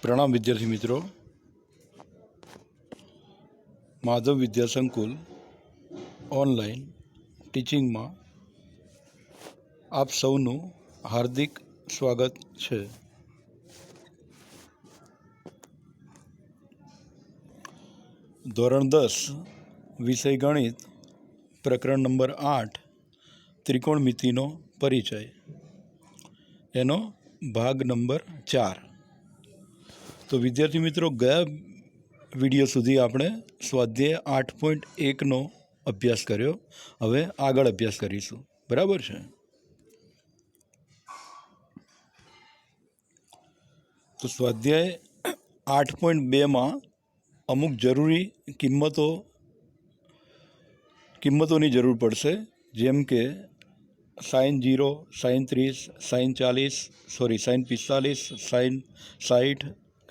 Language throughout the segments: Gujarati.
प्रणाम विद्यार्थी मित्रों। माधव विद्या संकुल ऑनलाइन टीचिंग में आप सौनु हार्दिक स्वागत है। धोरण 10 विषय गणित प्रकरण नंबर 8 त्रिकोणमितिनो परिचय एनो भाग नंबर 4। तो विद्यार्थी मित्रों, गया विडियो सुधी आपणे स्वाध्याय 8.1 नो अभ्यास कर्यो। हवे आगळ अभ्यास करीशुं, बराबर छे। तो स्वाध्याय 8.2 में अमुक जरूरी किंमतोनी जरूर पड़शे, जेम के sine 0, sine 30, sine 40, sine 45, sine 60,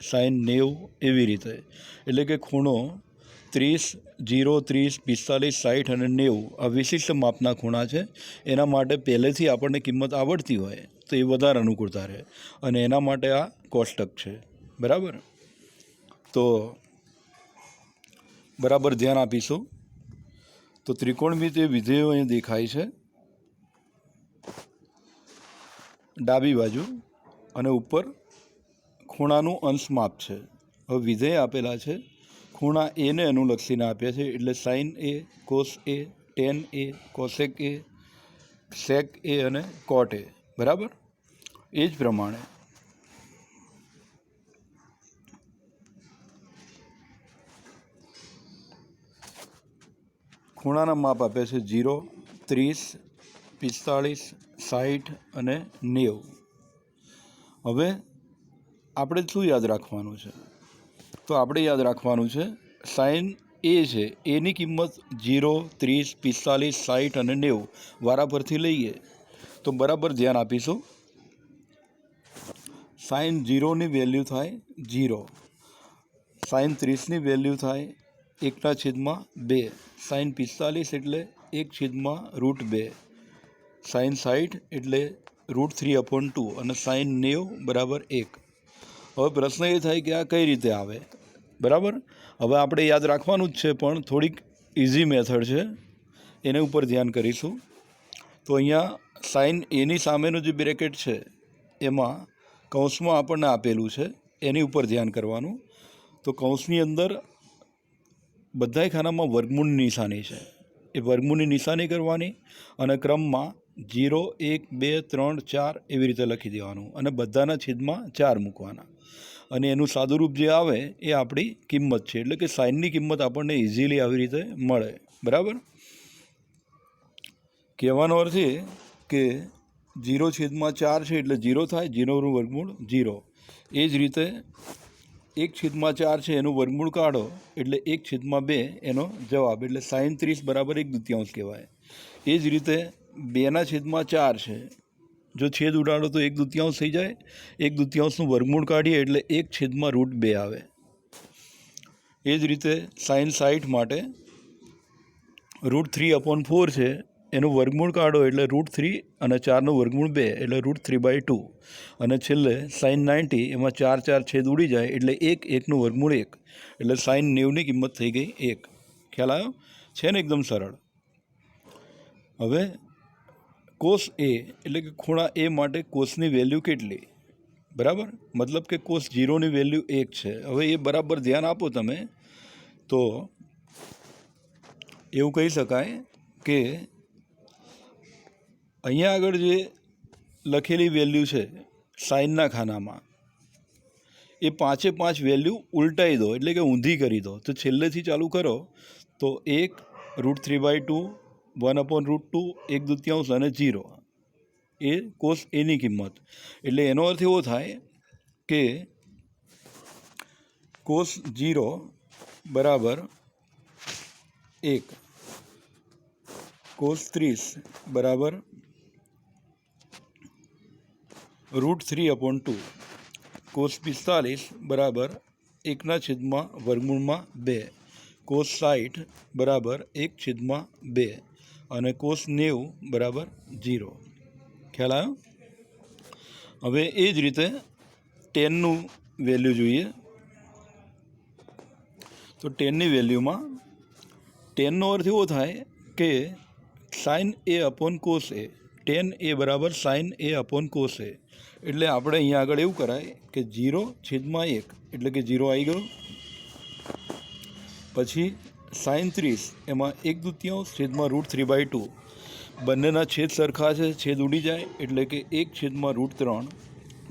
sine 90 एवी रीते। एटले के खूणो 30, 0, 30, 45, 60 અને 90 आ विशिष्ट मापना खूणा है। एना माटे पहलेथी आपणे किंमत आवड़ती होय तो ये वधारे अनुकूलता रहे अने एना माटे आ कोष्टक है, बराबर। तो बराबर ध्यान आपीशुं। तो त्रिकोणमितीय विधेयो अहीं देखाय छे डाबी बाजू अने उपर खूणानुं अंश माप छे। हवे विधेय आपेला छे, खूणा ए ने अनुलक्षीने आप्या छे, एटले sine A, cos A, tan A, cosec A, sec A अने कोट ए, बराबर। ए ज प्रमाणे खूणाना माप आप्या छे 0, 30, 45, 60 અને 90। હવે આપણે શું યાદ રાખવાનું છે? તો આપણે યાદ રાખવાનું છે સાઇન એ છે, એની કિંમત 0, 30, 45, 60 અને 90 વારા પરથી લઈએ તો બરાબર ધ્યાન આપીશું। સાઇન 0ની વેલ્યુ થાય 0, સાઇન 30ની વેલ્યુ થાય 1/2, સાઇન 45 એટલે 1/√2, साइन 60 एटले √3/2 અને साइन 90 बराबर 1। હવે પ્રશ્ન એ થાય કે આ કઈ રીતે આવે, બરાબર। હવે આપણે યાદ રાખવાનું જ છે, પણ થોડીક ઇઝી મેથડ છે, એને ઉપર ધ્યાન કરીશું। તો અહીંયા સાઇન એની સામેનું જે બ્રેકેટ છે એમાં કૌંસમાં આપણને આપેલું છે, એની ઉપર ધ્યાન કરવાનું। તો કૌંસની અંદર બધાય ખાનામાં વર્ગમૂળની નિશાની છે, એ વર્ગમૂળની નિશાની કરવાની અને ક્રમમાં 0, 1, 2, 3, 4 એવી રીતે લખી દેવાનું અને બધાના છેદમાં 4 મૂકવાના અને એનું સાદુરૂપ જે આવે એ આપણી કિંમત છે, એટલે કે સાઇનની કિંમત આપણને ઇઝીલી આવી રીતે મળે, બરાબર। કહેવાનો અર્થ એ કે 0/4 છે એટલે 0 થાય, 0નું વર્ગમૂળ 0। એ જ રીતે 1/4 છે એનું વર્ગમૂળ કાઢો એટલે 1/2 એનો જવાબ, એટલે સાઇન 30 બરાબર 1/2 કહેવાય। એ જ રીતે 2/4 છે, જો છેદ ઉડાડો તો 1/2 થઈ જાય, 1/2નું વર્ગમૂળ કાઢીએ એટલે 1/√2 આવે। એ જ રીતે સાઇન 60 માટે √3/4 છે, એનું વર્ગમૂળ કાઢો એટલે √3 અને 4નું વર્ગમૂળ 2 એટલે √3/2 અને છેલ્લે સાઇન 90 એમાં 4 છેદ ઉડી જાય એટલે 1/1નું વર્ગમૂળ 1 એટલે સાઇન 90ની કિંમત થઈ ગઈ 1। ખ્યાલ આવ્યો છે ને? એકદમ સરળ। હવે કોસ એ એટલે કે ખૂણા એ માટે કોસની વેલ્યુ કેટલી, બરાબર। મતલબ કે કોસ 0ની વેલ્યુ 1 છે। હવે એ બરાબર ધ્યાન આપો તમે તો એવું કહી શકાય કે અહીંયા આગળ જે લખેલી વેલ્યુ છે સાઇનના ખાનામાં, એ 5 વેલ્યુ ઉલટાઈ દો, એટલે કે ઊંધી કરી દો। તો છેલ્લેથી ચાલુ કરો તો 1, √3/2, 1/√2, 1/2 અને 0 એ કોસ એની કિંમત। એટલે એનો અર્થ એવો થાય કે કોસ 0 બરાબર 1, કોસ 30 બરાબર √3/2, કોસ 45 બરાબર 1/2, કોસ 60 બરાબર 1/2 અને કોસ 90 બરાબર 0। ખ્યાલ આવ્યો? હવે એ જ રીતે 10નું વેલ્યુ જોઈએ તો ટેનની વેલ્યુમાં ટેનનો અર્થ એવો થાય કે sine A upon cos A, tan A બરાબર sine A upon cos A. એટલે આપણે અહીંયા આગળ એવું કરાય કે 0/1 એટલે કે 0 આવી ગયો. પછી સાઇન 30 એમાં 1/2 √3/2 બંનેના છેદ સરખા છે, છેદ ઉડી જાય એટલે કે 1/√3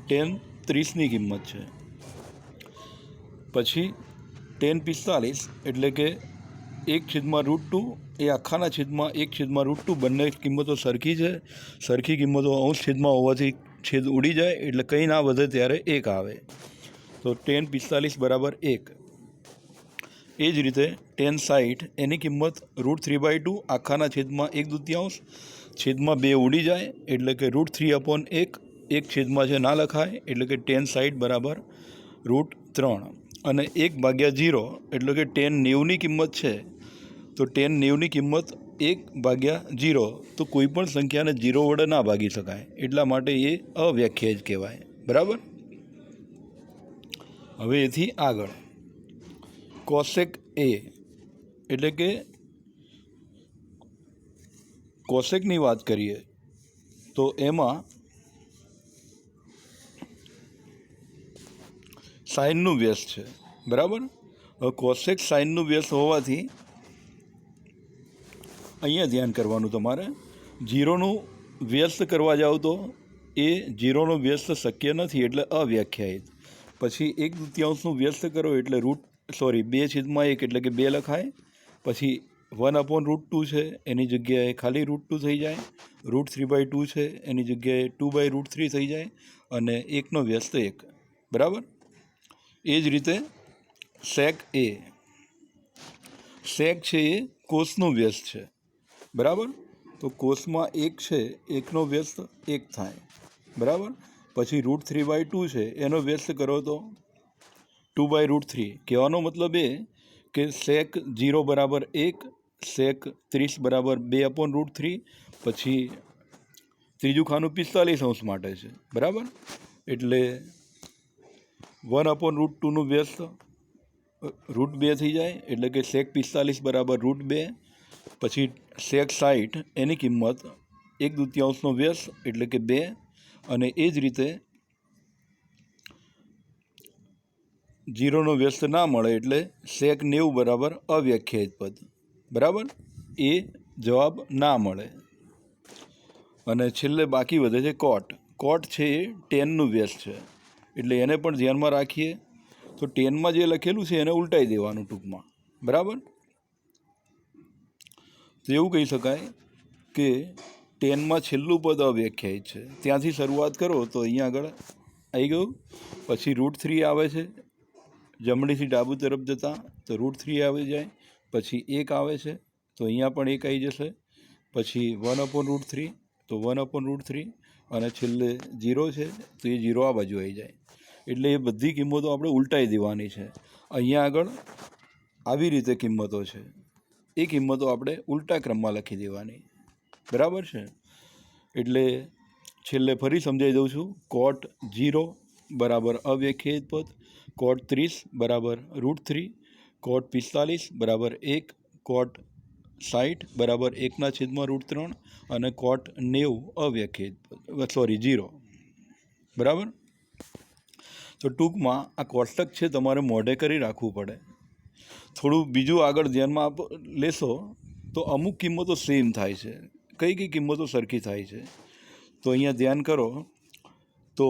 ટેન 30ની કિંમત છે. પછી ટેન 45 એટલે કે 1/√2 એ આખાના છેદમાં 1/√2 બંને કિંમતો સરખી છે. સરખી કિંમતો અંશ છેદમાં હોવાથી છેદ ઉડી જાય એટલે કંઈ ના વધે ત્યારે 1 આવે. તો ટેન 45 બરાબર 1. એ જ રીતે ટેન 60 એની કિંમત √3/2 આખાના છેદમાં 1/2 છેદમાં 2 ઉડી જાય એટલે કે √3/1 એક છેદમાં છે ના લખાય એટલે કે ટેન 60 બરાબર √3. અને 1/0 એટલે કે ટેન 90ની કિંમત છે તો ટેન 90ની કિંમત 1/0 તો કોઈ પણ સંખ્યાને 0 વડે ના ભાગી શકાય એટલા માટે એ અવ્યાખ્યાયિત કહેવાય. બરાબર. હવે એથી આગળ કોસેક એ એટલે કે કોસેકની વાત કરીએ તો એમાં સાઇનનું વ્યસ્ત છે. બરાબર. હવે કોસેક સાઇનનું વ્યસ્ત હોવાથી અહીંયા ધ્યાન કરવાનું તમારે. 0નું વ્યસ્ત કરવા જાઓ તો એ 0નો વ્યસ્ત શક્ય નથી એટલે અવ્યાખ્યાયિત. પછી 1/2નું વ્યસ્ત કરો એટલે 2/1 એટલે કે 2 લખાય. પછી 1/√2 છે એની જગ્યાએ ખાલી √2 થઈ જાય. √3/2 છે એની જગ્યાએ 2/√3 થઈ જાય અને 1નો વ્યસ્ત 1. બરાબર. એ જ રીતે સેક એ, સેક છે એ કોસનું વ્યસ્ત છે. બરાબર. તો કોસમાં 1 છે, 1નો વ્યસ્ત 1 થાય. બરાબર. પછી √3/2 છે એનો વ્યસ્ત કરો તો 2/√3. કહેવાનો મતલબ એ કે સેક 0 બરાબર 1, સેક 30 બરાબર 2/√3. પછી ત્રીજું ખાનું 45 માટે છે. બરાબર. એટલે 1/√2નું વ્યસ્ત √2 થઈ જાય એટલે કે સેક 45 બરાબર √2. પછી સેક 60 એની કિંમત 1/2નો વ્યસ્ત એટલે કે 2. અને એ જ રીતે 0નો વ્યસ્ત ના મળે એટલે સેક 90 બરાબર અવ્યાખ્યાયિત પદ. બરાબર. એ જવાબ ના મળે. અને છેલ્લે બાકી વધે છે કોટ. કોટ છે એ ટેનનું વ્યસ્ત છે એટલે એને પણ ધ્યાનમાં રાખીએ તો ટેનમાં જે લખેલું છે એને ઉલટાઈ દેવાનું ટૂંકમાં. બરાબર. તો એવું કહી શકાય કે ટેનમાં છેલ્લું પદ અવ્યાખ્યાયિત છે. ત્યાંથી શરૂઆત કરો તો અહીંયા આગળ આવી ગયું. પછી √3 આવે છે જમણીથી ડાબુ તરફ જતાં તો √3 આવી જાય. પછી 1 આવે છે તો અહીંયા પણ 1 આવી જશે. પછી 1/√3 તો 1/√3 અને છેલ્લે 0 છે તો એ 0 આ બાજુ આવી જાય. એટલે એ બધી કિંમતો આપણે ઉલટાઈ દેવાની છે. અહીંયા આગળ આવી રીતે કિંમતો છે એ કિંમતો આપણે ઉલટા ક્રમમાં લખી દેવાની. બરાબર છે. એટલે છેલ્લે ફરી સમજાવી દઉં છું. કોટ 0 બરાબર અવ્યાખ્યાયિત પદ, કોટ 30 બરાબર √3, કોટ 45 બરાબર 1, કોટ 60 બરાબર 1/√3 અને કોટ 90 અવ્યાખ્યાયિત પદ 0. બરાબર. તો ટૂંકમાં આ કોષ્ટક છે તમારે મોઢે કરી રાખવું પડે. થોડું બીજું આગળ ધ્યાનમાં લેશો તો અમુક કિંમતો સેમ થાય છે. કઈ કિંમતો સરખી થાય છે તો અહીંયા ધ્યાન કરો તો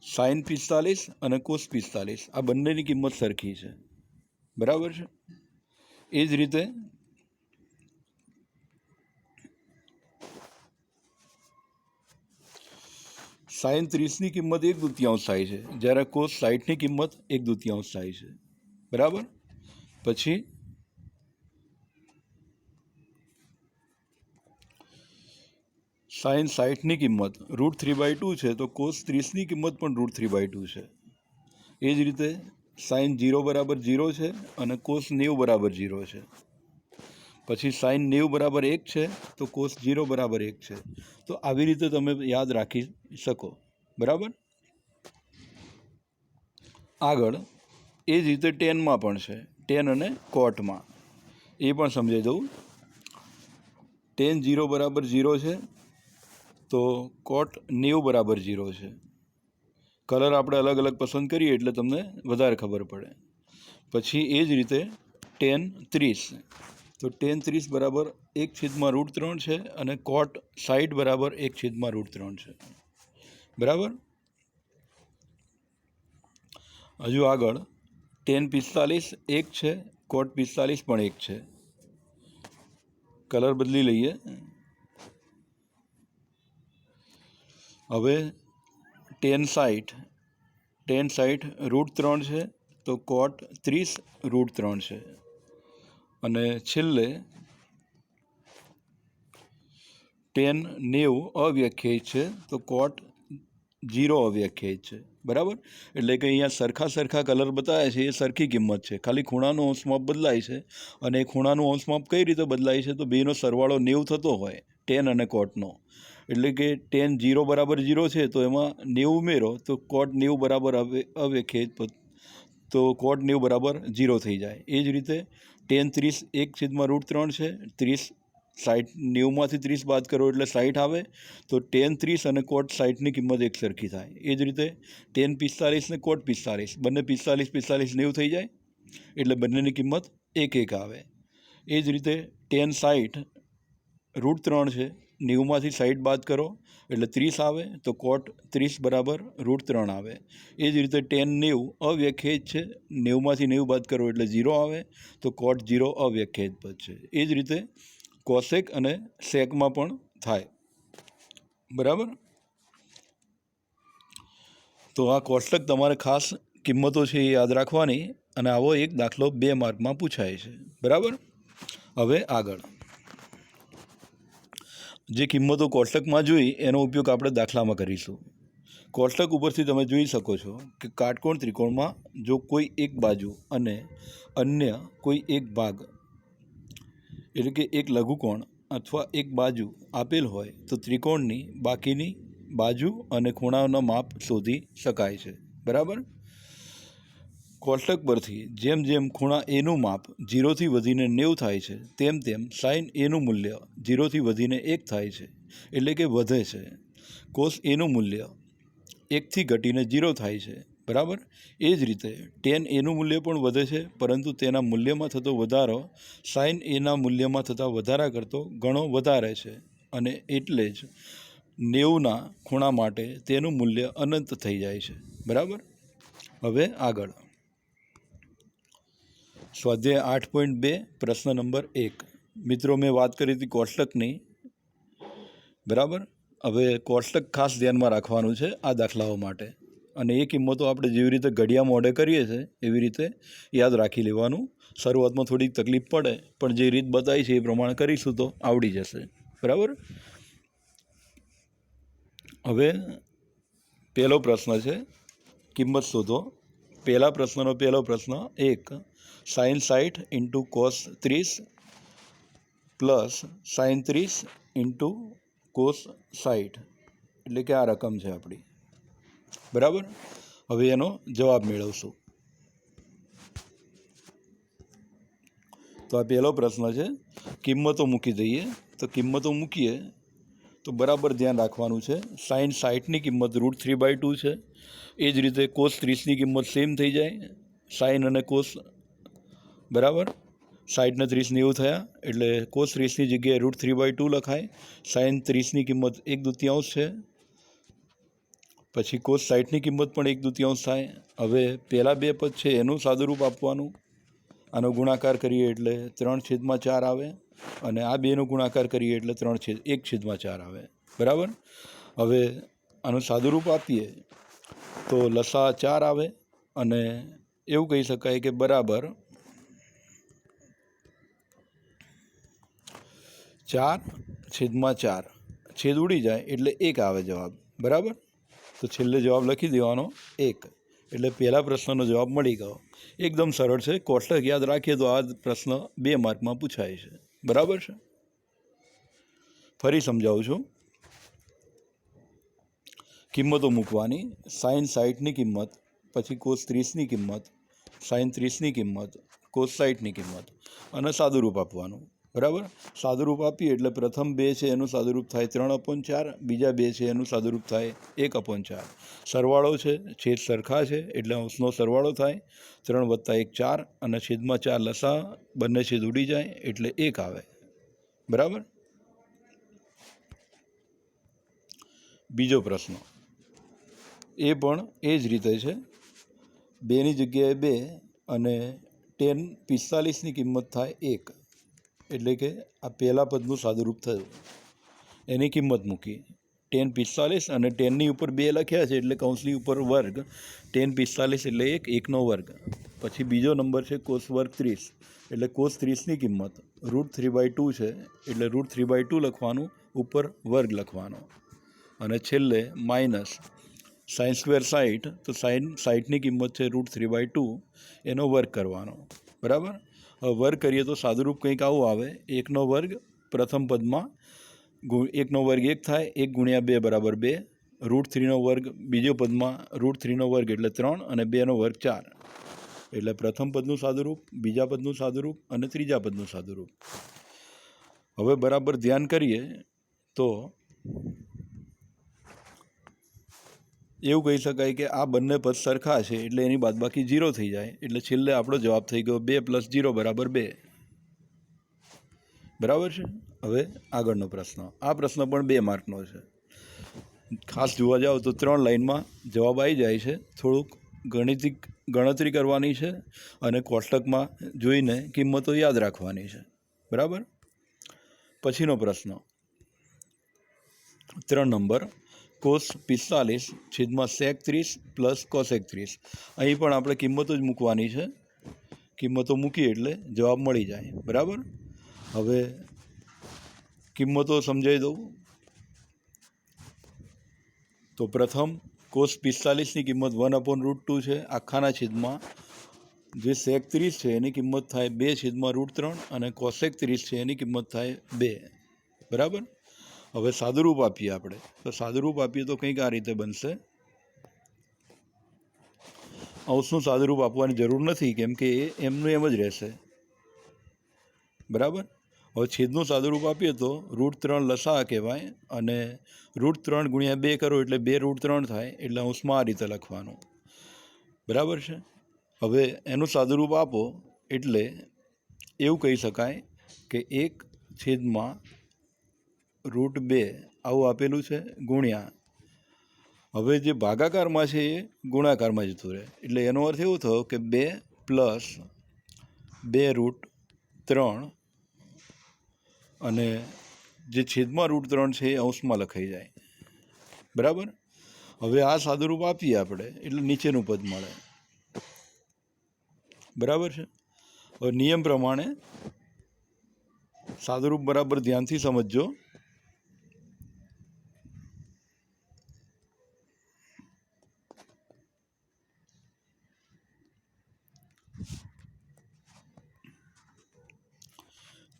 સાઇન 45 અને કોસ 45 આ બંનેની કિંમત સરખી છે. બરાબર છે. એ જ રીતે સાઇન 30ની કિંમત 1/2 થાય છે જ્યારે કોસ 60ની કિંમત 1/2 થાય છે. બરાબર. પછી સાઇન 60ની કિંમત √3/2 છે તો કોસ 30ની કિંમત પણ √3/2 છે. એ જ રીતે સાઇન 0 બરાબર 0 છે અને કોસ 90 બરાબર 0 છે. પછી સાઇન 90 બરાબર 1 છે તો કોસ 0 બરાબર 1 છે. તો આવી રીતે તમે યાદ રાખી શકો. બરાબર. આગળ એ જ રીતે ટેનમાં પણ છે, ટેન અને કોટમાં એ પણ સમજાવી દઉં. ટેન 0 બરાબર 0 છે તો કોટ 90 બરાબર 0 છે. કલર આપણે અલગ અલગ પસંદ કરીએ એટલે તમને વધારે ખબર પડે. પછી એ જ રીતે ટેન 30, તો ટેન 30 બરાબર 1/√3 છે અને કોટ 60 બરાબર 1/√3 છે. બરાબર. હજુ આગળ ટેન 45 1 છે, કોટ 45 પણ 1 છે. કલર બદલી લઈએ. હવે ટેન 60 √3 છે તો કોટ 30√3 છે. અને છેલ્લે ટેન 90 અવ્યાખ્યાયિત છે તો કોટ 0 અવ્યાખ્યાયિત છે. બરાબર. એટલે કે અહીંયા સરખા કલર બતાવ્યા છે એ સરખી કિંમત છે, ખાલી ખૂણાનું અંશ માપ બદલાય છે. અને એ ખૂણાનું અંશ માપ કઈ રીતે બદલાય છે? તો બેનો સરવાળો 90 થતો હોય ટેન અને કોટનો. એટલે કે ટેન 0 બરાબર 0 છે તો એમાં 90 ઉમેરો તો કોટ 90 બરાબર અવ્યાખ્યાયિત, તો કોટ 90 બરાબર 0 થઈ જાય. એ જ રીતે ટેન 30 1/√3 છે, 30 60 90માંથી 30 બાદ કરો એટલે 60 આવે, તો ટેન 30 અને કોટ 60ની કિંમત એક સરખી થાય. એ જ રીતે ટેન 45 ને કોટ 45, બંને 45 90 થઈ જાય એટલે બંનેની કિંમત 1 આવે. એ જ રીતે ટેન 60 √3 છે, 90માંથી 60 બાદ કરો એટલે 30 આવે, તો કોટ 30 બરાબર √3 આવે. એ જ રીતે ટેન 90 અવ્યાખ્યાયિત છે, 90માંથી 90 બાદ કરો એટલે 0 આવે, તો કોટ 0 અવ્યાખ્યાયિત પદ છે. એ જ રીતે કોસેક અને સેકમાં પણ થાય. બરાબર. તો આ કોષ્ટક તમારે ખાસ કિંમતો છે એ યાદ રાખવાની, અને આવો એક દાખલો 2 માર્કમાં પૂછાય છે. બરાબર. હવે આગળ જે કિંમતો કોષ્ટકમાં જોઈ એનો ઉપયોગ આપણે દાખલામાં કરીશું. કોષ્ટક ઉપરથી તમે જોઈ શકો છો કે કાટકોણ ત્રિકોણમાં જો કોઈ એક બાજુ અને અન્ય કોઈ એક ભાગ, એટલે કે એક લઘુકોણ અથવા એક બાજુ આપેલ હોય તો ત્રિકોણની બાકીની બાજુ અને ખૂણાઓના માપ શોધી શકાય છે. બરાબર. કોષ્ટક પરથી જેમ જેમ ખૂણા એનું માપ 0થી વધીને 90 થાય છે તેમ તેમ સાઇન એનું મૂલ્ય 0થી વધીને 1 થાય છે, એટલે કે વધે છે. કોસ એનું મૂલ્ય 1થી ઘટીને 0 થાય છે. બરાબર. એ જ રીતે ટેન એનું મૂલ્ય પણ વધે છે, પરંતુ તેના મૂલ્યમાં થતો વધારો સાઇન એના મૂલ્યમાં થતા વધારા કરતો ઘણો વધારે છે, અને એટલે જ 90ના ખૂણા માટે તેનું મૂલ્ય અનંત થઈ જાય છે. બરાબર. હવે આગળ સ્વાધ્યાય 8.2 પ્રશ્ન નંબર 1. મિત્રો, મેં વાત કરી હતી કોષ્ટકની. બરાબર. હવે કોષ્ટક ખાસ ધ્યાનમાં રાખવાનું છે આ દાખલાઓ માટે, અને એ કિંમતો આપણે જેવી રીતે ઘડિયા મોઢે કરીએ છીએ એવી રીતે યાદ રાખી લેવાનું. શરૂઆતમાં થોડીક તકલીફ પડે, પણ જે રીત બતાવી છે એ પ્રમાણે કરીશું તો આવડી જશે. બરાબર. હવે પહેલો પ્રશ્ન છે કિંમત શોધો. પહેલા પ્રશ્નનો પહેલો પ્રશ્ન 1, sine 60 into cos 30 plus sine 30 into cos 60, એટલે કે આ રકમ છે આપણી. બરાબર. હવે એનો જવાબ મેળવશું. તો આ પહેલો પ્રશ્ન છે. કિંમતો મૂકી દઈએ. તો કિંમતો મૂકીએ તો બરાબર ધ્યાન રાખવાનું છે. સાઇન 60ની કિંમત √3/2 છે. એ જ રીતે કોસ 30ની કિંમત સેમ થઈ જાય, સાઇન અને કોસ. બરાબર. 60 ને 30 90 થયા એટલે કોસ 30ની જગ્યાએ √3/2 લખાય. સાઇન 30ની કિંમત 1/2 છે. પછી કોસ 60ની કિંમત પણ 1/2 થાય. હવે પહેલાં બે પદ છે એનું સાદુરૂપ આપવાનું. આનો ગુણાકાર કરીએ એટલે 3/4 આવે, અને આ બેનો ગુણાકાર કરીએ એટલે 1/4 આવે. બરાબર. હવે આનું સાદુરૂપ આપીએ તો લસા 4 આવે, અને એવું કહી શકાય કે બરાબર 4/4. છેદ ઉડી જાય એટલે 1 આવે જવાબ. બરાબર. તો છેલ્લે જવાબ લખી દેવાનો 1, એટલે પહેલા પ્રશ્નનો જવાબ મળી ગયો. એકદમ સરળ છે. કોષ્ટક યાદ રાખીએ તો આ પ્રશ્ન 2 માર્કમાં પૂછાય છે. બરાબર છે. ફરી સમજાવું છું. કિંમતો મૂકવાની. સાઇન 60ની કિંમત પછી કોસ 30ની કિંમત, સાઇન 30ની કિંમત, કોસ 60ની કિંમત અને સાદુરૂપ આપવાનું. બરાબર. સાદુરૂપ આપીએ એટલે પ્રથમ 2 છે એનું સાદુરૂપ થાય 3/4, બીજા 2 છે એનું સાદુરૂપ થાય 1/4. સરવાળો છે, છેદ સરખા છે એટલે અંશનો સરવાળો થાય 3 + 1 4 અને છેદમાં 4 લસા, બંને છેદ ઉડી જાય એટલે 1 આવે. બરાબર. બીજો પ્રશ્ન એ પણ એ જ રીતે છે. 2ની જગ્યાએ 2 અને tan 45ની કિંમત થાય 1, એટલે કે આ પહેલા પદનું સાદુરૂપ થયું, એની કિંમત મૂકી. tan 45 અને tanની ઉપર 2 લખ્યા છે એટલે કૌંસની ઉપર વર્ગ, tan 45 એટલે 1, 1નો વર્ગ. પછી બીજો નંબર છે કોસ વર્ગ 30, એટલે કોસ 30ની કિંમત √3/2 છે એટલે √3/2 લખવાનું, ઉપર વર્ગ લખવાનો. અને છેલ્લે માઇનસ સાઇન સ્ક્વેર 60, તો સાઇન 60ની કિંમત છે √3/2, એનો વર્ગ કરવાનો. બરાબર. હવે વર્ગ કરીએ તો સાદુરૂપ કંઈક આવું આવે, 1નો વર્ગ પ્રથમ પદમાં, 1નો વર્ગ 1 થાય, 1 × 2 = 2, √3નો વર્ગ બીજો પદમાં, √3નો વર્ગ એટલે 3 અને 2નો વર્ગ 4, એટલે પ્રથમ પદનું સાદુરૂપ, બીજા પદનું સાદુરૂપ અને ત્રીજા પદનું સાદુરૂપ. હવે બરાબર ધ્યાન કરીએ તો એવું કહી શકાય કે આ બંને પદ સરખા છે એટલે એની બાદબાકી 0 થઈ જાય, એટલે છેલ્લે આપણો જવાબ થઈ ગયો 2 + 0 = 2. બરાબર છે. હવે આગળનો પ્રશ્ન, આ પ્રશ્ન પણ 2 માર્કનો છે. ખાસ જોવા જાઓ તો 3 લાઇનમાં જવાબ આવી જાય છે. થોડુંક ગણતરી કરવાની છે અને કોષ્ટકમાં જોઈને કિંમતો યાદ રાખવાની છે. બરાબર. પછીનો પ્રશ્ન 3 નંબર, કોસ 45 છેદમાં sec 30 + cosec 30. અહીં પણ આપણે કિંમતો જ મૂકવાની છે. કિંમતો મૂકીએ એટલે જવાબ મળી જાય. બરાબર. હવે કિંમતો સમજાવી દઉં તો પ્રથમ કોસ 45ની કિંમત 1/√2 છે, આખાના છેદમાં જે sec 30 છે એની કિંમત થાય 2/√3 અને cosec 30 છે એની કિંમત થાય 2. બરાબર. હવે સાદુરૂપ આપીએ આપણે, તો સાદુરૂપ આપીએ તો કંઈક આ રીતે બનશે. અંશનું સાદુરૂપ આપવાની જરૂર નથી કેમ કે એ એમનું એમ જ રહેશે. બરાબર. હવે છેદનું સાદુરૂપ આપીએ તો √3 લસા કહેવાય અને √3 × 2 કરો એટલે 2√3 થાય, એટલે અંશમાં આ રીતે લખવાનું. બરાબર છે. હવે એનું સાદુરૂપ આપો એટલે એવું કહી શકાય કે 1/√2 આવું આપેલું છે, ગુણ્યા, હવે જે ભાગાકારમાં છે એ ગુણાકારમાં જતું રહે, એટલે એનો અર્થ એવો થયો કે 2 + 2√3 અને જે છેદમાં √3 છે એ અંશમાં લખાઈ જાય. બરાબર. હવે આ સાદુરૂપ આપીએ આપણે એટલે નીચેનું પદ મળે. બરાબર છે. હવે નિયમ પ્રમાણે સાદુરૂપ બરાબર ધ્યાનથી સમજજો.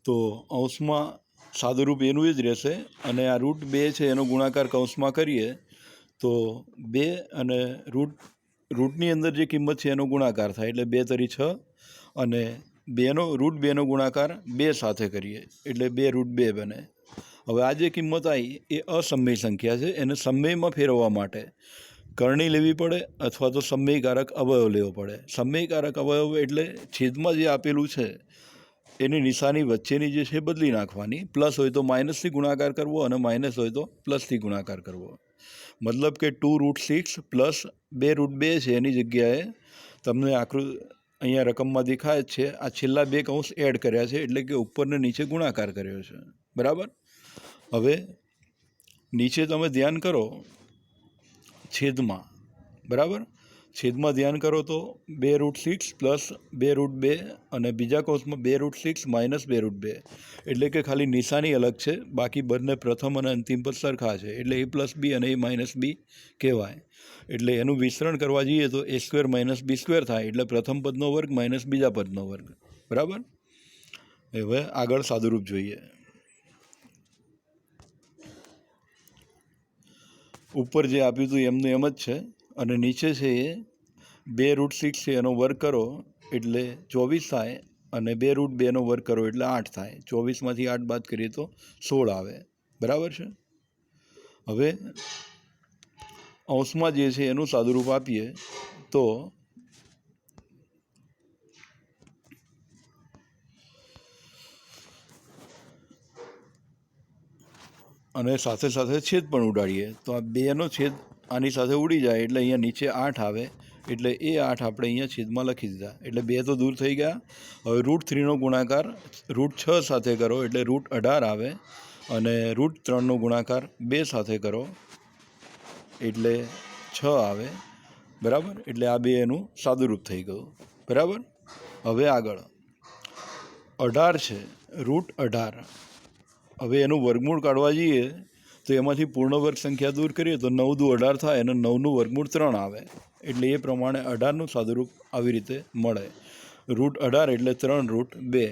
તો અંશમાં સાદુરૂપ એનું જ રહેશે અને આ √2 છે એનો ગુણાકાર કૌંસમાં કરીએ તો 2 અને રૂટની અંદર જે કિંમત છે એનો ગુણાકાર થાય એટલે 2 × 6 અને √2નો ગુણાકાર 2 સાથે કરીએ એટલે 2√2 બને. હવે આ જે કિંમત આવી એ અસમય સંખ્યા છે, એને સમયમાં ફેરવવા માટે કરણી લેવી પડે અથવા તો સમયકારક અવયવ લેવો પડે. સમયકારક અવયવ એટલે છેદમાં જે આપેલું છે એની નિશાની વચ્ચેની જે છે બદલી નાખવાની, પ્લસ હોય તો માઇનસથી ગુણાકાર કરવો અને માઇનસ હોય તો પ્લસથી ગુણાકાર કરવો. મતલબ કે 2√6 + 2√2 છે એની જગ્યાએ તમને અહીંયા રકમમાં દેખાય જ છે, આ છેલ્લા 2 કૌંસ એડ કર્યા છે એટલે કે ઉપરને નીચે ગુણાકાર કર્યો છે. બરાબર. હવે નીચે તમે ધ્યાન કરો છેદમાં. બરાબર. છેદમાં ધ્યાન કરો તો 2√6 + 2√2 અને બીજા કૌંસમાં 2√6 - 2√2, એટલે કે ખાલી નિશાની અલગ છે, બાકી બંને પ્રથમ અને અંતિમ પદ સરખા છે એટલે a + b અને a - b કહેવાય. એટલે એનું વિસ્તરણ કરવા જઈએ તો a² - b² થાય એટલે પ્રથમ પદનો વર્ગ માઇનસ બીજા પદનો વર્ગ. બરાબર. હવે આગળ સાદુરૂપ જોઈએ. ઉપર જે આપ્યું હતું એમનું એમ જ છે અને નીચે છે એ 2√6 છે એનો વર્ગ કરો એટલે 24 થાય અને 2√2નો વર્ગ કરો એટલે 8 થાય. 24માંથી 8 બાદ કરીએ તો 16 આવે. બરાબર છે. હવે અંશમાં જે છે એનું સાદુરૂપ આપીએ તો અને સાથે સાથે છેદ પણ ઉડાડીએ તો આ 2નો છેદ આની સાથે ઉડી જાય એટલે અહીંયા નીચે 8 આવે એટલે એ 8 આપણે અહીંયા છેદમાં લખી દીધા એટલે 2 તો દૂર થઈ ગયા. હવે √3નો ગુણાકાર √6 સાથે કરો એટલે √18 આવે અને √3નો ગુણાકાર 2 સાથે કરો એટલે 6 આવે. બરાબર. એટલે આ 2 એનું સાદુરૂપ થઈ ગયું. બરાબર. હવે આગળ 18 છે √18. હવે એનું વર્ગમૂળ કાઢવા જઈએ તો એમાંથી પૂર્ણ વર્ગ સંખ્યા દૂર કરીએ તો 9 દુ 18 થાય અને 9નું વર્ગમૂળ 3 આવે એટલે એ પ્રમાણે 18નું સાદુરૂપ આવી રીતે મળે. √18 એટલે 3√2.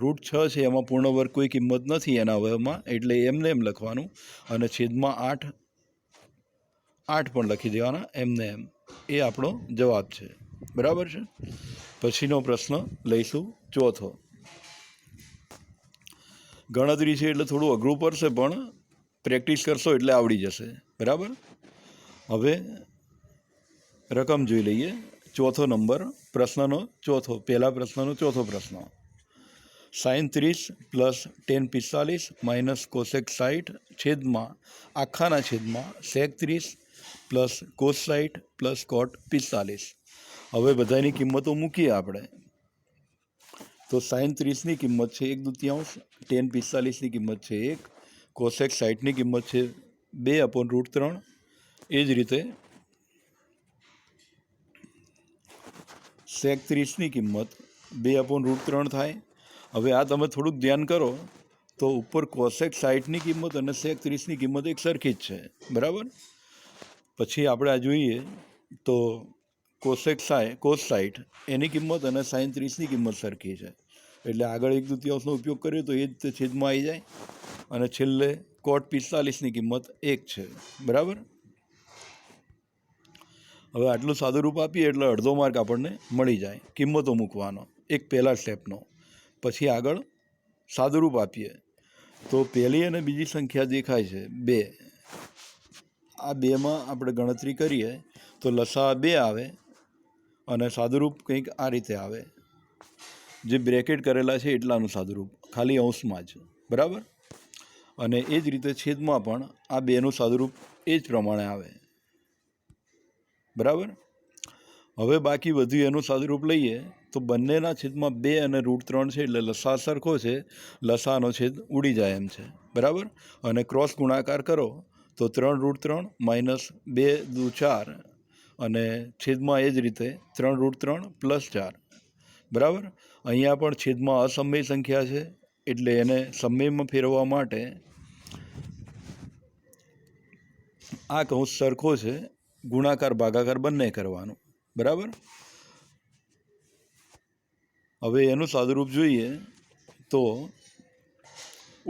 √6 છે એમાં પૂર્ણ વર્ગ કોઈ કિંમત નથી એના અવયવમાં એટલે એમને એમ લખવાનું અને છેદમાં 8 પણ લખી દેવાના એમને એમ. એ આપણો જવાબ છે. બરાબર છે. પછીનો પ્રશ્ન લઈશું ચોથો. ગણતરી છે એટલે થોડું અઘરું પડશે પણ પ્રેક્ટિસ કરશો એટલે આવડી જશે. બરાબર. હવે રકમ જોઈ લઈએ. ચોથો નંબર પ્રશ્નનો ચોથો, પહેલા પ્રશ્નનો ચોથો પ્રશ્ન. sin 30 plus tan 45 minus cosec 60 છેદમાં આખાના છેદમાં sec 30 પ્લસ કોસ 60 પ્લસ કોટ 45. હવે બધાની કિંમતો મૂકીએ આપણે તો sin 30ની કિંમત છે 1/2, tan 45ની કિંમત છે 1, કોસેક 60ની કિંમત છે 2/√3. એ જ રીતે sec 30ની કિંમત 2/√3 થાય. હવે આ તમે થોડુંક ધ્યાન કરો તો ઉપર કોસેક 60ની કિંમત અને sec 30ની કિંમત એક સરખી જ છે. બરાબર. પછી આપણે આ જોઈએ તો કોસ 60 એની કિંમત અને sin 30ની કિંમત સરખી છે એટલે આગળ 1/2નો ઉપયોગ કરીએ તો એ જ છેદમાં આવી જાય અને છેલ્લે કોટ 45ની કિંમત 1 છે. બરાબર. હવે આટલું સાદુરૂપ આપીએ એટલે અડધો માર્ક આપણને મળી જાય કિંમતો મૂકવાનો એક પહેલા સ્ટેપનો. પછી આગળ સાદુરૂપ આપીએ તો પહેલી અને બીજી સંખ્યા દેખાય છે 2. આ 2માં આપણે ગણતરી કરીએ તો લસા 2 આવે અને સાદુરૂપ કંઈક આ રીતે આવે. જે બ્રેકેટ કરેલા છે એટલાનું સાદુરૂપ ખાલી અંશમાં જ. બરાબર. અને એ જ રીતે છેદમાં પણ આ 2નું સાદુરૂપ એ જ પ્રમાણે આવે. બરાબર. હવે બાકી વધ્યું એનું સાદુરૂપ લઈએ તો બંનેના છેદમાં 2 અને √3 છે એટલે લસા સરખો છે, લસાનો છેદ ઉડી જાય એમ છે. બરાબર. અને ક્રોસ ગુણાકાર કરો તો 3√3 માઇનસ 2 × 4 અને છેદમાં એ જ રીતે 3√3 પ્લસ 4. બરાબર. અહીંયા પણ છેદમાં અસમય સંખ્યા છે એટલે એને સમયમાં ફેરવવા માટે આ કૌંસ સરખો છે, ગુણાકાર ભાગાકાર બંને કરવાનું. બરાબર. હવે એનું સાદુરૂપ જોઈએ તો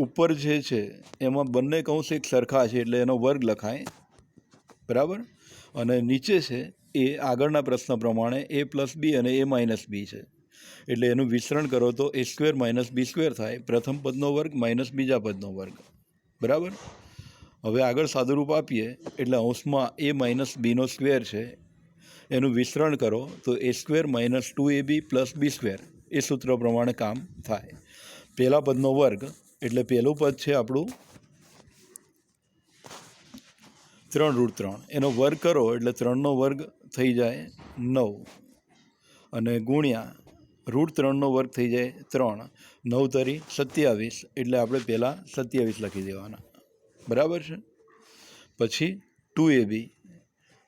ઉપર જે છે એમાં બંને કૌંસ એક સરખા છે એટલે એનો વર્ગ લખાય. બરાબર. અને નીચે છે એ આગળના પ્રશ્ન પ્રમાણે a+b અને a-b છે એટલે એનું વિસ્તરણ કરો તો a² - b² થાય. પ્રથમ પદનો વર્ગ માઇનસ બીજા પદનો વર્ગ. બરાબર. હવે આગળ સાદુરૂપ આપીએ એટલે અંશમાં a - bનો સ્ક્વેર છે એનું વિસ્તરણ કરો તો a² - 2ab + b². એ સૂત્ર પ્રમાણે કામ થાય. પહેલા પદનો વર્ગ એટલે પહેલું પદ છે આપણું 3√3 એનો વર્ગ કરો એટલે 3નો વર્ગ થઈ જાય 9 અને ગુણ્યા √3નો વર્ગ થઈ જાય 3. 9 તરી 27 એટલે આપણે પહેલાં 27 લખી દેવાના. બરાબર છે. પછી 2ab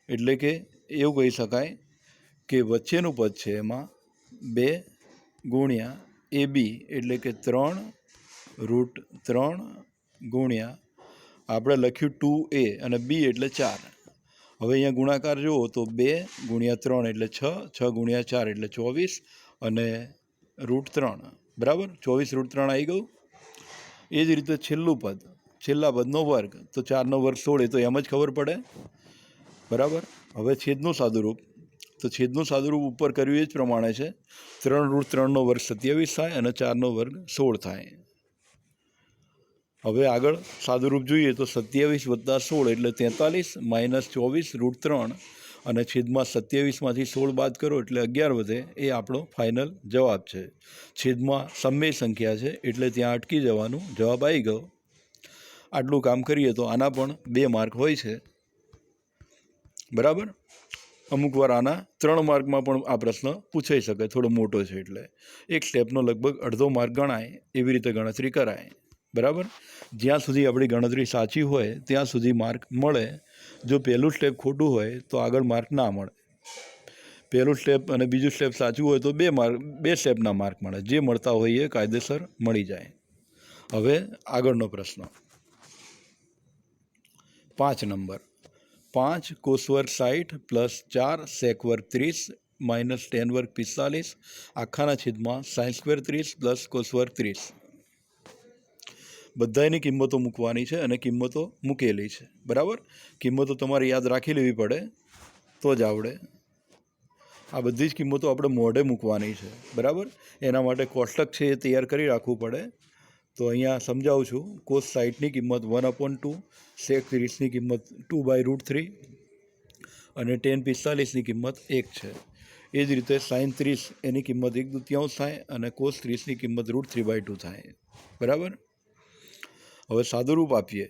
એટલે કે એવું કહી શકાય કે વચ્ચેનું પદ છે એમાં 2 ગુણ્યા ab એટલે કે 3√3 ગુણ્યા આપણે લખ્યું 2a અને b એટલે 4. હવે અહીંયા ગુણાકાર જુઓ તો 2 × 3 એટલે 6, 6 × 4 એટલે 24 અને √3. બરાબર. 24 √3 આવી ગયું. એ જ રીતે છેલ્લું પદ, છેલ્લા પદનો વર્ગ તો 4નો વર્ગ 16 એ તો એમ જ ખબર પડે. બરાબર. હવે છેદનું સાદુરૂપ તો છેદનું સાદુરૂપ ઉપર કર્યું એ જ પ્રમાણે છે. 3√3 વર્ગ 27 થાય અને 4 વર્ગ 16 થાય. હવે આગળ સાદુરૂપ જોઈએ તો 27 + 16 એટલે 43 - 24√3 અને છેદમાં 27માંથી 16 બાદ કરો એટલે 11 વધે. એ આપણો ફાઇનલ જવાબ છે. છેદમાં સમય સંખ્યા છે એટલે ત્યાં અટકી જવાનું. જવાબ આવી ગયો. આટલું કામ કરીએ તો આના પણ 2 માર્ક હોય છે, બરાબર. અમુક વાર આના 3 માર્કમાં પણ આ પ્રશ્ન પૂછાઈ શકે, થોડો મોટો છે એટલે એક સ્ટેપનો લગભગ અડધો માર્ક ગણાય, એવી રીતે ગણતરી કરાય, બરાબર. જ્યાં સુધી આપણી ગણતરી સાચી હોય ત્યાં સુધી માર્ક મળે. જો પહેલું સ્ટેપ ખોટું હોય તો આગળ માર્ક ના મળે. પહેલું સ્ટેપ અને બીજું સ્ટેપ સાચું હોય તો 2 સ્ટેપના માર્ક મળે. જે મળતા હોય એ કાયદેસર મળી જાય. હવે આગળનો પ્રશ્ન 5 નંબર. 5 cos વર્ગ 60 + 4 sec વર્ગ 30 - tan વર્ગ 45 આખાના છેદમાં sin સ્ક્વેર 30 + cos વર્ગ 30. બધાની કિંમતો મૂકવાની છે અને કિંમતો મૂકેલી છે, બરાબર. કિંમતો તમારે યાદ રાખી લેવી પડે તો જ આવડે. આ બધી જ કિંમતો આપણે મોઢે મૂકવાની છે, બરાબર. એના માટે કોષ્ટક છે એ તૈયાર કરી રાખવું પડે. તો અહીંયા સમજાવું છું. cos 60ની કિંમત 1/2, sec 30ની કિંમત 2/√3 અને tan 45ની કિંમત 1 છે. એ જ રીતે sin 30 એની કિંમત 1/2 થાય અને cos 30ની કિંમત √3/2 થાય, બરાબર. હવે સાદુરૂપ આપીએ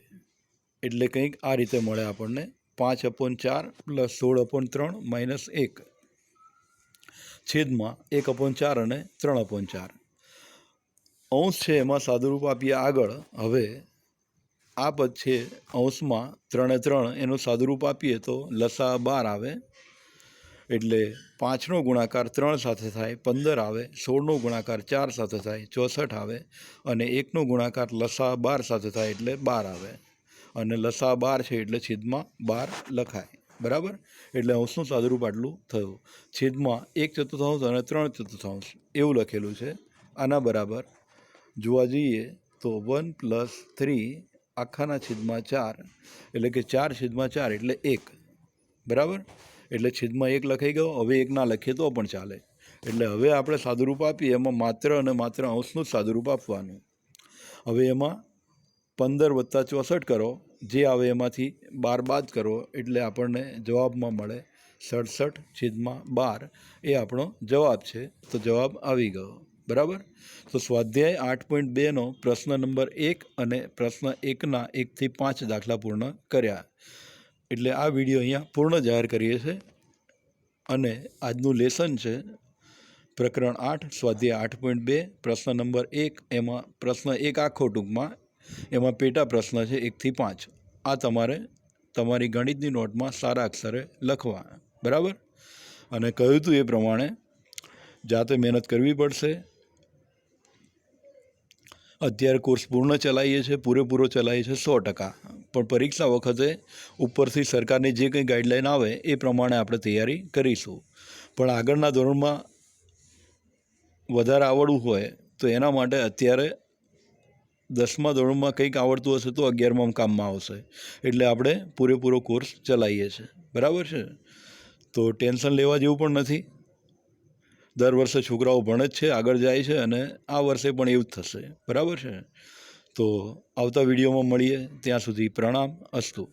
એટલે કંઈક આ રીતે મળે આપણને. 5/4 + 16/3 - 1 છેદમાં 1/4 અને 3/4. અંશ છે એમાં સાદુરૂપ આપીએ આગળ. હવે આ પદ છે અંશમાં 3/3 એનું સાદુરૂપ આપીએ તો લસા 12 આવે. એટલે 5નો ગુણાકાર 3 સાથે થાય 15 આવે. 16નો ગુણાકાર 4 સાથે થાય 64 આવે. અને 1નો ગુણાકાર લસા 12 સાથે થાય એટલે 12 આવે. અને લસા 12 છે એટલે છેદમાં 12 લખાય, બરાબર. એટલે અંશનું સાદુરૂપ આટલું થયું. છેદમાં 1/4 અને 3/4 એવું લખેલું છે. આના બરાબર જોવા જઈએ તો 1 + 3 આખાના છેદમાં 4 એટલે કે 4/4 એટલે 1, બરાબર. એટલે છેદમાં 1 લખાઈ ગયો. હવે 1 ના લખીએ તો પણ ચાલે. એટલે હવે આપણે સાદુરૂપ આપીએ એમાં માત્ર અને માત્ર અંશનું જ સાદુરૂપ આપવાનું. હવે એમાં 15 + 64 કરો, જે આવે એમાંથી 12 બાદ કરો એટલે આપણને જવાબમાં મળે 67/12. એ આપણો જવાબ છે. તો જવાબ આવી ગયો, બરાબર. તો સ્વાધ્યાય 8.2નો પ્રશ્ન નંબર 1 અને પ્રશ્ન 1ના 1 થી 5 દાખલા પૂર્ણ કર્યા. એટલે આ વિડીયો અહીંયા પૂર્ણ જાહેર કરીએ છીએ. અને આજનું લેસન છે પ્રકરણ 8 સ્વાધ્યાય 8.2 પ્રશ્ન નંબર 1. એમાં પ્રશ્ન 1 આખો ટૂંકમાં, એમાં પેટા પ્રશ્ન છે 1 થી 5. આ તમારે તમારી ગણિતની નોટમાં સારા અક્ષરે લખવા, બરાબર. અને કહ્યું હતું એ પ્રમાણે જાતે મહેનત કરવી પડશે. અત્યારે કોર્સ પૂર્ણ ચલાવીએ છીએ, પૂરેપૂરો ચલાવીએ છીએ 100%. પણ પરીક્ષા વખતે ઉપરથી સરકારની જે કંઈ ગાઈડલાઈન આવે એ પ્રમાણે આપણે તૈયારી કરીશું. પણ આગળના ધોરણમાં વધારે આવડવું હોય તો એના માટે અત્યારે 10મા ધોરણમાં કંઈક આવડતું હશે તો 11માં કામમાં આવશે. એટલે આપણે પૂરેપૂરો કોર્સ ચલાવીએ છીએ, બરાબર છે. તો ટેન્શન લેવા જેવું પણ નથી. દર વર્ષે છોકરાઓ ભણે જ છે, આગળ જાય છે અને આ વર્ષે પણ એવું જ થશે, બરાબર છે. તો આવતા વિડીયોમાં મળીએ. ત્યાં સુધી પ્રણામ. અસ્તુ.